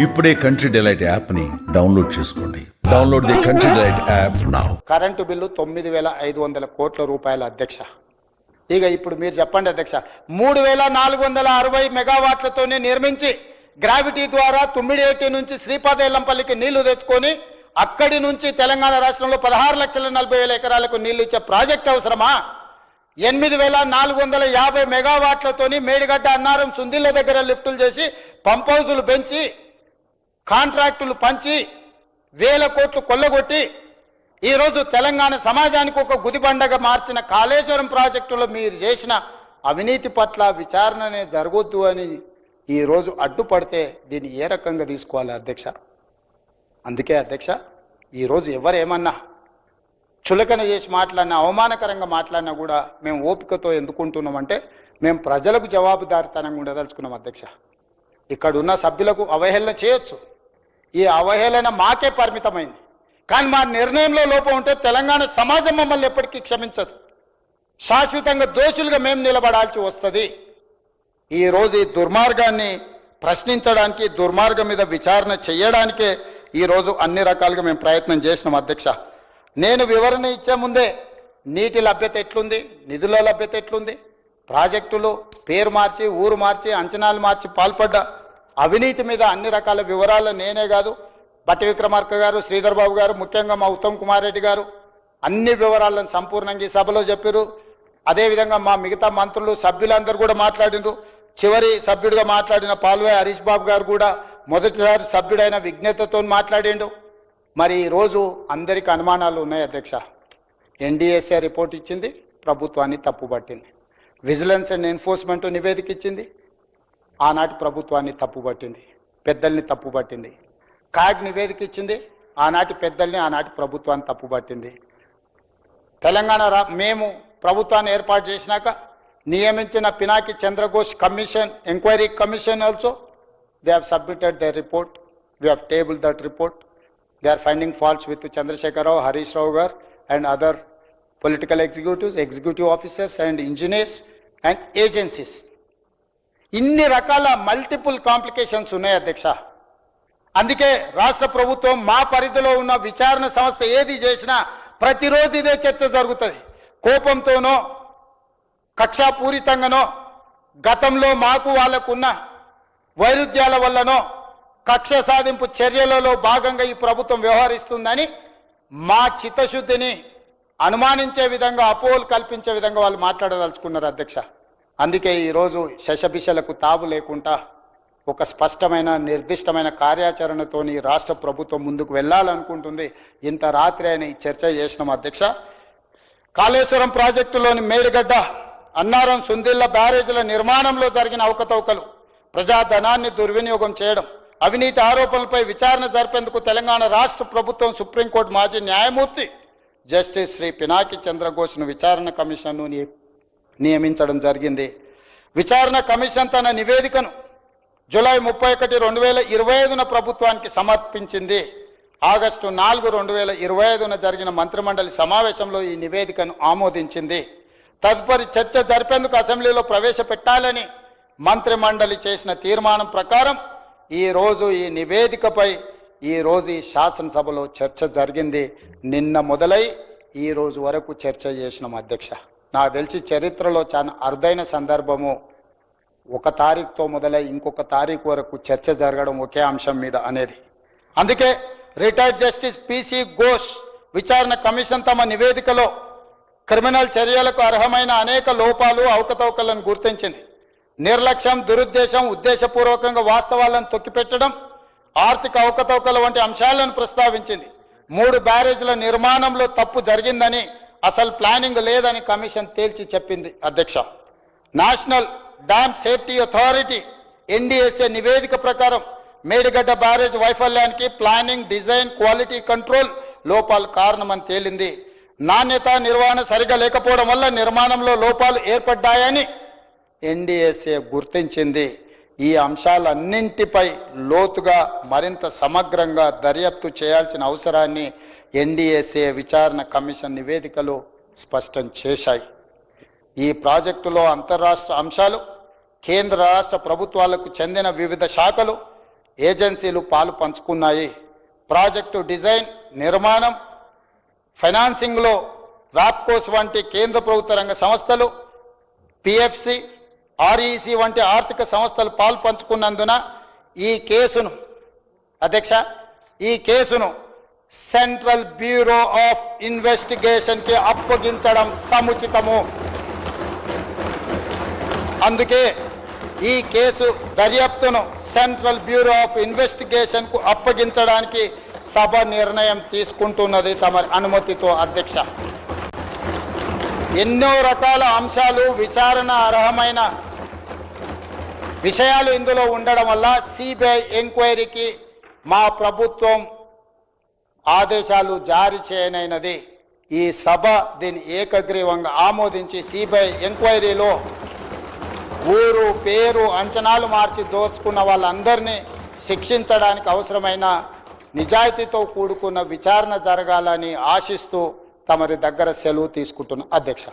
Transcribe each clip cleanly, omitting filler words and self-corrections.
ఇప్పుడే country delight app ని download చేసుకోండి. Download the country delight app now. Current bill 9,500 కోట్ల రూపాయల అధ్యక్ష. ఇక ఇప్పుడు మీరు చెప్పండి అధ్యక్ష, 3,460 మెగావాట్లతోనే నిర్మించి గ్రావిటీ ద్వారా తుమ్మిడియేటి నుంచి శ్రీపాదెల్లంపల్లికి నీళ్లు తెచ్చుకొని అక్కడి నుంచి తెలంగాణ రాష్ట్రంలో 16,40,000 ఎకరాలకు నీళ్లు ఇచ్చే ప్రాజెక్ట్ అవసరమా? 8,450 మెగావాట్లతోని మేడిగడ్డ అన్నారం సుందిళ్ల దగ్గర లిఫ్టులు చేసి పంప్ హౌజులు పెంచి కాంట్రాక్టులు పంచి 1,000 కోట్లు కొల్లగొట్టి ఈరోజు తెలంగాణ సమాజానికి ఒక గుదిబండగా మార్చిన కాళేశ్వరం ప్రాజెక్టులో మీరు చేసిన అవినీతి పట్ల విచారణనే జరగొద్దు అని ఈరోజు అడ్డుపడితే దీన్ని ఏ రకంగా తీసుకోవాలి అధ్యక్ష? అందుకే అధ్యక్ష, ఈరోజు ఎవరేమన్నా చులకన చేసి మాట్లాడినా, అవమానకరంగా మాట్లాడినా కూడా మేము ఓపికతో ఎందుకుంటున్నామంటే మేము ప్రజలకు జవాబుదారితనంగా ఉండదలుచుకున్నాం అధ్యక్ష. ఇక్కడ ఉన్న సభ్యులకు అవహేళన చేయొచ్చు, ఈ అవహేళన మాకే పరిమితమైంది. కానీ మా నిర్ణయంలో లోపం ఉంటే తెలంగాణ సమాజం మమ్మల్ని ఎప్పటికీ క్షమించదు. శాశ్వతంగా దోషులుగా మేము నిలబడాల్సి వస్తుంది. ఈరోజు ఈ దుర్మార్గాన్ని ప్రశ్నించడానికి, దుర్మార్గం మీద విచారణ చేయడానికే ఈరోజు అన్ని రకాలుగా మేము ప్రయత్నం చేసినాం అధ్యక్ష. నేను వివరణ ఇచ్చే ముందే నీటి లభ్యత ఎట్లుంది, నిధుల లభ్యత ఎట్లుంది, ప్రాజెక్టులు పేరు మార్చి ఊరు మార్చి అంచనాలు మార్చి పాల్పడ్డ అవినీతి మీద అన్ని రకాల వివరాలు నేనే కాదు, బట్టి విక్రమార్క గారు, శ్రీధర్ బాబు గారు, ముఖ్యంగా మా ఉత్తమ్ కుమార్ రెడ్డి గారు అన్ని వివరాలను సంపూర్ణంగా ఈ సభలో చెప్పారు. అదేవిధంగా మా మిగతా మంత్రులు సభ్యులందరూ కూడా మాట్లాడినారు. చివరి సభ్యుడిగా మాట్లాడిన పాల్వే హరీష్ బాబు గారు కూడా మొదటిసారి సభ్యుడైన విజ్ఞతతో మాట్లాడిండు. మరి ఈరోజు అందరికీ అనుమానాలు ఉన్నాయి అధ్యక్ష. ఎన్డీఎస్ఏ రిపోర్ట్ ఇచ్చింది, ప్రభుత్వాన్ని తప్పుపట్టింది. విజిలెన్స్ అండ్ ఎన్ఫోర్స్మెంట్ నివేదిక ఇచ్చింది, ఆనాటి ప్రభుత్వాన్ని తప్పుపట్టింది, పెద్దల్ని తప్పుపట్టింది. కాగ్ నివేదిక ఇచ్చింది, ఆనాటి పెద్దల్ని ఆనాటి ప్రభుత్వాన్ని తప్పుపట్టింది. తెలంగాణ మేము ప్రభుత్వాన్ని ఏర్పాటు చేసినాక నియమించిన Pinaki Chandra Ghose commission, enquiry commission also they have submitted their report. We have tabled that report. They are finding faults with Chandrasekhar Rao, Harish Rao gar and other political executives, executive officers and engineers and agencies. ఇన్ని రకాల multiple complications ఉన్నాయి అధ్యక్ష. అందుకే రాష్ట్ర ప్రభుత్వం మా పరిధిలో ఉన్న విచారణ సంస్థ ఏది చేసినా ప్రతిరోజు ఇదే చర్చ జరుగుతుంది. కోపంతోనో కక్షాపూరితంగానో గతంలో మాకు వాళ్లకున్న వైరుధ్యాల వల్లనో కక్ష సాధింపు చర్యలలో భాగంగా ఈ ప్రభుత్వం వ్యవహరిస్తుందని మా చిత్తశుద్ధిని అనుమానించే విధంగా, అపోహలు కల్పించే విధంగా వాళ్ళు మాట్లాడదలుచుకున్నారు అధ్యక్ష. అందుకే ఈరోజు శశబిషలకు తావు లేకుండా ఒక స్పష్టమైన నిర్దిష్టమైన కార్యాచరణతోని రాష్ట్ర ప్రభుత్వం ముందుకు వెళ్ళాలనుకుంటుంది. ఇంత రాత్రి అయిన ఈ చర్చ చేసినాం అధ్యక్ష. కాళేశ్వరం ప్రాజెక్టులోని మేడిగడ్డ అన్నారం సుందిళ్ల బ్యారేజీల నిర్మాణంలో జరిగిన అవకతవకలు, ప్రజాధనాన్ని దుర్వినియోగం చేయడం, అవినీతి ఆరోపణలపై విచారణ జరిపేందుకు తెలంగాణ రాష్ట్ర ప్రభుత్వం సుప్రీంకోర్టు మాజీ న్యాయమూర్తి జస్టిస్ శ్రీ పినాకి చంద్రఘోష్ను విచారణ కమిషన్ను నియమించడం జరిగింది. విచారణ కమిషన్ తన నివేదికను జూలై 31, 2025 ప్రభుత్వానికి సమర్పించింది. ఆగస్టు 4, 2025 జరిగిన మంత్రిమండలి సమావేశంలో ఈ నివేదికను ఆమోదించింది. తదుపరి చర్చ జరిపేందుకు అసెంబ్లీలో ప్రవేశపెట్టాలని మంత్రిమండలి చేసిన తీర్మానం ప్రకారం ఈరోజు ఈ నివేదికపై ఈరోజు ఈ శాసనసభలో చర్చ జరిగింది. నిన్న మొదలై ఈ రోజు వరకు చర్చ చేసినాం అధ్యక్ష. నాకు తెలిసి చరిత్రలో చాలా అరుదైన సందర్భము, 1 తారీఖుతో మొదలై ఇంకొక తారీఖు వరకు చర్చ జరగడం ఒకే అంశం మీద అనేది. అందుకే రిటైర్డ్ జస్టిస్ పిసి ఘోష్ విచారణ కమిషన్ తమ నివేదికలో క్రిమినల్ చర్యలకు అర్హమైన అనేక లోపాలు, అవకతవకలను గుర్తించింది. నిర్లక్ష్యం, దురుద్దేశం, ఉద్దేశపూర్వకంగా వాస్తవాలను తొక్కిపెట్టడం, ఆర్థిక అవకతవకల వంటి అంశాలను ప్రస్తావించింది. 3 బ్యారేజీల నిర్మాణంలో తప్పు జరిగిందని, అసలు ప్లానింగ్ లేదని కమిషన్ తేల్చి చెప్పింది అధ్యక్ష. National dam safety authority NDSA నివేదిక ప్రకారం మేడిగడ్డ బ్యారేజ్ వైఫల్యానికి ప్లానింగ్, డిజైన్, క్వాలిటీ కంట్రోల్ లోపాలు కారణమని తేలింది. నాణ్యత, నిర్వహణ సరిగా లేకపోవడం వల్ల నిర్మాణంలో లోపాలు ఏర్పడ్డాయని ఎన్డీఎస్ఏ గుర్తించింది. ఈ అంశాలన్నింటిపై లోతుగా మరింత సమగ్రంగా దర్యాప్తు చేయాల్సిన అవసరాన్ని ఎన్డీఎస్ఏ విచారణ కమిషన్ నివేదికలు స్పష్టం చేశాయి. ఈ ప్రాజెక్టులో అంతర్రాష్ట్ర అంశాలు, కేంద్ర రాష్ట్ర ప్రభుత్వాలకు చెందిన వివిధ శాఖలు, ఏజెన్సీలు పాలు పంచుకున్నాయి. ప్రాజెక్టు డిజైన్, నిర్మాణం, ఫైనాన్సింగ్లో వ్యాప్కోస్ వంటి కేంద్ర ప్రభుత్వ రంగ సంస్థలు, పిఎఫ్సి, ఆర్ఈసి వంటి ఆర్థిక సంస్థలు పాలు పంచుకున్నందున ఈ కేసును అధ్యక్ష సెంట్రల్ బ్యూరో ఆఫ్ ఇన్వెస్టిగేషన్ కి అప్పగించడం సముచితము. అందుకే ఈ కేసు దర్యాప్తును సెంట్రల్ బ్యూరో ఆఫ్ ఇన్వెస్టిగేషన్ కు అప్పగించడానికి సభ నిర్ణయం తీసుకుంటున్నది తమ అనుమతితో అధ్యక్ష. ఎన్నో రకాల అంశాలు, విచారణ అర్హమైన విషయాలు ఇందులో ఉండడం వల్ల సిబిఐ ఎంక్వైరీకి మా ప్రభుత్వం ఆదేశాలు జారీ చేయనైనది. ఈ సభ దీన్ని ఏకగ్రీవంగా ఆమోదించి సిబిఐ ఎంక్వైరీలో ఊరు పేరు అంచనాలు మార్చి దోచుకున్న వాళ్ళందరినీ శిక్షించడానికి అవసరమైన నిజాయితీతో కూడుకున్న విచారణ జరగాలని ఆశిస్తూ తమరి దగ్గర సెలవు తీసుకుంటున్న అధ్యక్ష.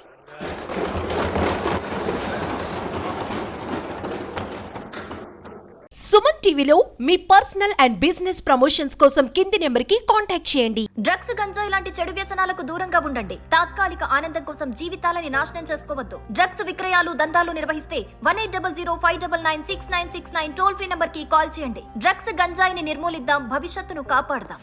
సుమన్ టీవీలో మీ పర్సనల్ అండ్ బిజినెస్ ప్రమోషన్స్ కోసం కింది నెంబర్కి కాంటాక్ట్ చేయండి. డ్రగ్స్, గంజాయి లాంటి చెడు వ్యసనాలకు దూరంగా ఉండండి. తాత్కాలిక ఆనందం కోసం జీవితాలని నాశనం చేసుకోవద్దు. డ్రగ్స్ విక్రయాలు, దందాలు నిర్వహిస్తే 1800599696 టోల్ ఫ్రీ నంబర్ కి కాల్ చేయండి. డ్రగ్స్, గంజాయిని నిర్మూలిద్దాం, భవిష్యత్తును కాపాడదాం.